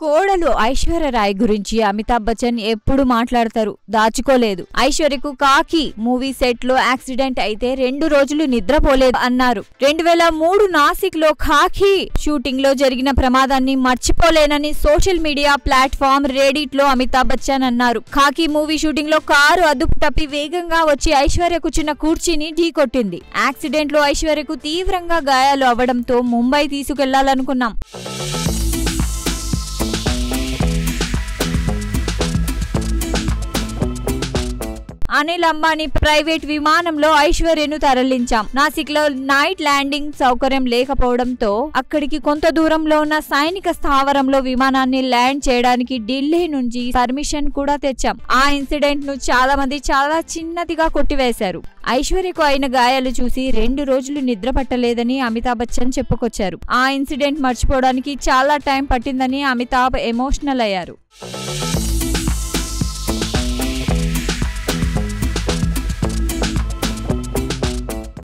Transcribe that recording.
కోడలు ఐశ్వర్య రాయ్ గురించి అమితాబ్ బచ్చన్ ఎప్పుడు మాట్లాడతారు, దాచుకోలేదు. ఐశ్వర్యకు కాకి మూవీ సెట్ లో యాక్సిడెంట్ అయితే 2 రోజులు నిద్రపోలేదు అన్నారు. 2003 నాసిక్ లో కాకి షూటింగ్ లో జరిగిన ప్రమాదాన్ని మర్చిపోలేనని సోషల్ మీడియా ప్లాట్ఫామ్ రెడిట్ లో అమితాబ్ బచ్చన్ అన్నారు. కాకి మూవీ షూటింగ్ లో కారు అదుపు తప్పి వేగంగా వచ్చి ఐశ్వర్య కూర్చున్న కుర్చీని ఢీకొట్టింది. యాక్సిడెంట్ లో ఐశ్వర్యకు తీవ్రంగా గాయాలు అవ్వడంతో ముంబై తీసుకెళ్లాలనుకున్నాం. అనిల్ అంబానీ ప్రైవేట్ విమానంలో ఐశ్వర్యను తరలించాం. నాసిక్ లో నైట్ ల్యాండింగ్ సౌకర్యం లేకపోవడంతో అక్కడికి కొంత దూరంలో ఉన్న సైనిక స్థావరంలో విమానాన్ని ల్యాండ్ చేయడానికి ఢిల్లీ నుంచి పర్మిషన్ కూడా తెచ్చాం. ఆ ఇన్సిడెంట్ ను చాలా మంది చాలా చిన్నదిగా కొట్టివేశారు. ఐశ్వర్యకు అయిన గాయాలు చూసి 2 రోజులు నిద్ర పట్టలేదని అమితాబ్ బచ్చన్ చెప్పుకొచ్చారు. ఆ ఇన్సిడెంట్ మర్చిపోవడానికి చాలా టైం పట్టిందని అమితాబ్ ఎమోషనల్ అయ్యారు.